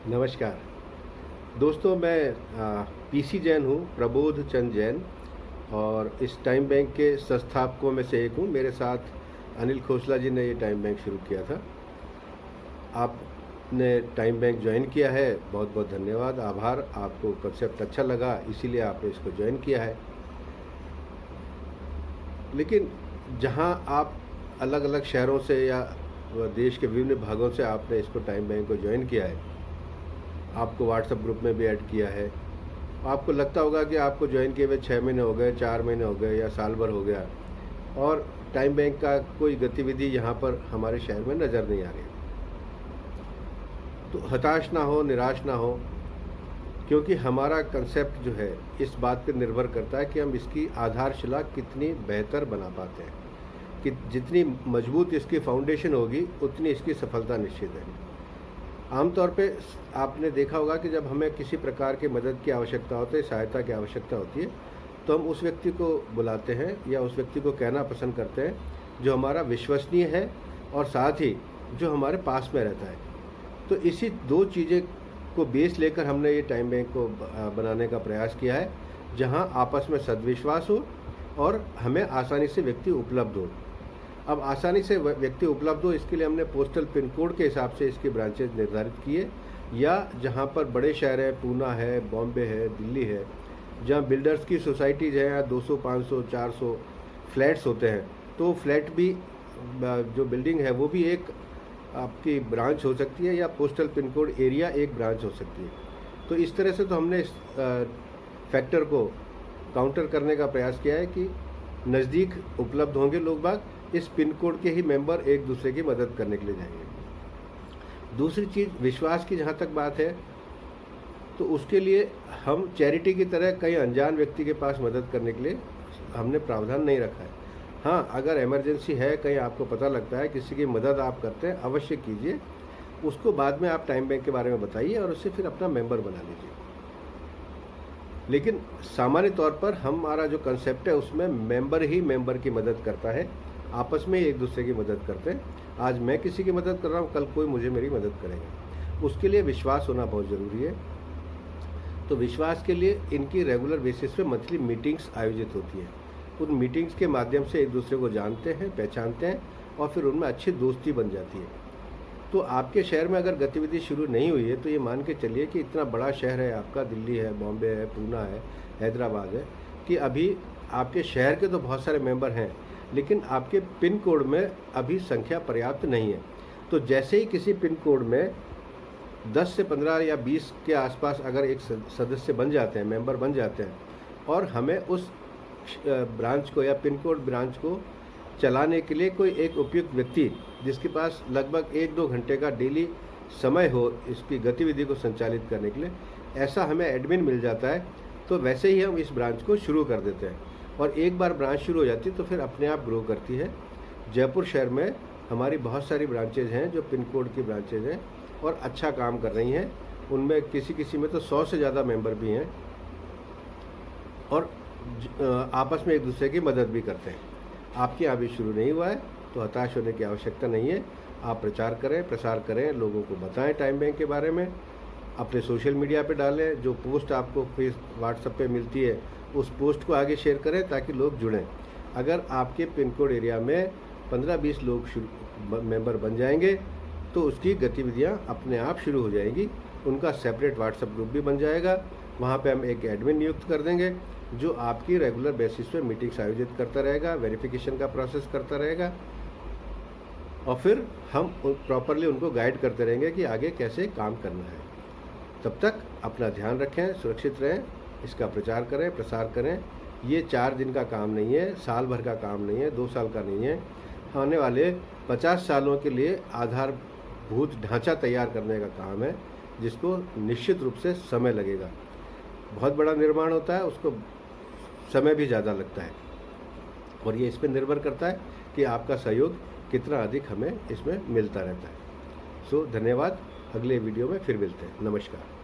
नमस्कार दोस्तों, मैं पीसी जैन हूँ, प्रबोध चंद जैन। और इस टाइम बैंक के संस्थापकों में से एक हूँ। मेरे साथ अनिल खोसला जी ने ये टाइम बैंक शुरू किया था। आपने टाइम बैंक ज्वाइन किया है, बहुत बहुत धन्यवाद, आभार। आपको कंसेप्ट अच्छा लगा, इसीलिए आपने इसको ज्वाइन किया है। लेकिन जहाँ आप अलग अलग शहरों से या देश के विभिन्न भागों से आपने इसको टाइम बैंक को ज्वाइन किया है, आपको व्हाट्सएप ग्रुप में भी ऐड किया है, आपको लगता होगा कि आपको ज्वाइन किए हुए 6 महीने हो गए, 4 महीने हो गए या साल भर हो गया, और टाइम बैंक का कोई गतिविधि यहाँ पर हमारे शहर में नज़र नहीं आ रही। तो हताश ना हो, निराश ना हो, क्योंकि हमारा कंसेप्ट जो है इस बात पर निर्भर करता है कि हम इसकी आधारशिला कितनी बेहतर बना पाते हैं, कि जितनी मजबूत इसकी फाउंडेशन होगी उतनी इसकी सफलता निश्चित है। आमतौर पे आपने देखा होगा कि जब हमें किसी प्रकार की मदद की आवश्यकता होती है, सहायता की आवश्यकता होती है, तो हम उस व्यक्ति को बुलाते हैं या उस व्यक्ति को कहना पसंद करते हैं जो हमारा विश्वसनीय है और साथ ही जो हमारे पास में रहता है। तो इसी दो चीज़ें को बेस लेकर हमने ये टाइम बैंक को बनाने का प्रयास किया है, जहाँ आपस में सद्विश्वास हो और हमें आसानी से व्यक्ति उपलब्ध हो। अब आसानी से व्यक्ति उपलब्ध हो, इसके लिए हमने पोस्टल पिन कोड के हिसाब से इसके ब्रांचेज निर्धारित किए, या जहाँ पर बड़े शहर हैं, पूना है, बॉम्बे है, दिल्ली है, जहाँ बिल्डर्स की सोसाइटीज़ हैं या 200, 500, 400 फ्लैट्स होते हैं, तो फ्लैट भी जो बिल्डिंग है वो भी एक आपकी ब्रांच हो सकती है, या पोस्टल पिन कोड एरिया एक ब्रांच हो सकती है। तो इस तरह से तो हमने इस फैक्टर को काउंटर करने का प्रयास किया है कि नज़दीक उपलब्ध होंगे लोग बाग, इस पिन कोड के ही मेंबर एक दूसरे की मदद करने के लिए जाएंगे। दूसरी चीज़, विश्वास की जहाँ तक बात है, तो उसके लिए हम चैरिटी की तरह कई अनजान व्यक्ति के पास मदद करने के लिए हमने प्रावधान नहीं रखा है। हाँ, अगर इमरजेंसी है, कहीं आपको पता लगता है किसी की मदद आप करते हैं, अवश्य कीजिए। उसको बाद में आप टाइम बैंक के बारे में बताइए और उससे फिर अपना मेंबर बना लीजिए। लेकिन सामान्य तौर पर हमारा जो कंसेप्ट है उसमें मेंबर ही मेंबर की मदद करता है, आपस में एक दूसरे की मदद करते हैं। आज मैं किसी की मदद कर रहा हूँ, कल कोई मेरी मदद करेगा। उसके लिए विश्वास होना बहुत ज़रूरी है। तो विश्वास के लिए इनकी रेगुलर बेसिस पे मंथली मीटिंग्स आयोजित होती हैं। उन मीटिंग्स के माध्यम से एक दूसरे को जानते हैं, पहचानते हैं और फिर उनमें अच्छी दोस्ती बन जाती है। तो आपके शहर में अगर गतिविधि शुरू नहीं हुई है, तो ये मान के चलिए कि इतना बड़ा शहर है आपका, दिल्ली है, बॉम्बे है, पूना है, हैदराबाद है, कि अभी आपके शहर के तो बहुत सारे मेंबर हैं, लेकिन आपके पिन कोड में अभी संख्या पर्याप्त नहीं है। तो जैसे ही किसी पिन कोड में 10 से 15 या 20 के आसपास अगर एक सदस्य बन जाते हैं, मेंबर बन जाते हैं, और हमें उस ब्रांच को या पिन कोड ब्रांच को चलाने के लिए कोई एक उपयुक्त व्यक्ति, जिसके पास लगभग 1-2 घंटे का डेली समय हो इसकी गतिविधि को संचालित करने के लिए, ऐसा हमें एडमिन मिल जाता है, तो वैसे ही हम इस ब्रांच को शुरू कर देते हैं। और एक बार ब्रांच शुरू हो जाती है तो फिर अपने आप ग्रो करती है। जयपुर शहर में हमारी बहुत सारी ब्रांचेज हैं जो पिन कोड की ब्रांचेज हैं और अच्छा काम कर रही हैं। उनमें किसी में तो 100 से ज़्यादा मेंबर भी हैं और आपस में एक दूसरे की मदद भी करते हैं। आपके यहाँ भी शुरू नहीं हुआ है तो हताश होने की आवश्यकता नहीं है। आप प्रचार करें, प्रसार करें, लोगों को बताएं टाइम बैंक के बारे में, अपने सोशल मीडिया पे डालें। जो पोस्ट आपको व्हाट्सएप पे मिलती है उस पोस्ट को आगे शेयर करें ताकि लोग जुड़ें। अगर आपके पिन कोड एरिया में 15-20 लोग मेंबर बन जाएंगे तो उसकी गतिविधियां अपने आप शुरू हो जाएंगी। उनका सेपरेट व्हाट्सएप ग्रुप भी बन जाएगा। वहाँ पे हम एक एडमिन नियुक्त कर देंगे जो आपकी रेगुलर बेसिस पे मीटिंग्स आयोजित करता रहेगा, वेरिफिकेशन का प्रोसेस करता रहेगा, और फिर हम प्रॉपरली उनको गाइड करते रहेंगे कि आगे कैसे काम करना है। तब तक अपना ध्यान रखें, सुरक्षित रहें, इसका प्रचार करें, प्रसार करें। ये 4 दिन का काम नहीं है, साल भर का काम नहीं है, 2 साल का नहीं है। आने वाले 50 सालों के लिए आधारभूत ढांचा तैयार करने का काम है, जिसको निश्चित रूप से समय लगेगा। बहुत बड़ा निर्माण होता है, उसको समय भी ज़्यादा लगता है, और ये इस पर निर्भर करता है कि आपका सहयोग कितना अधिक हमें इसमें मिलता रहता है। धन्यवाद। अगले वीडियो में फिर मिलते हैं। नमस्कार।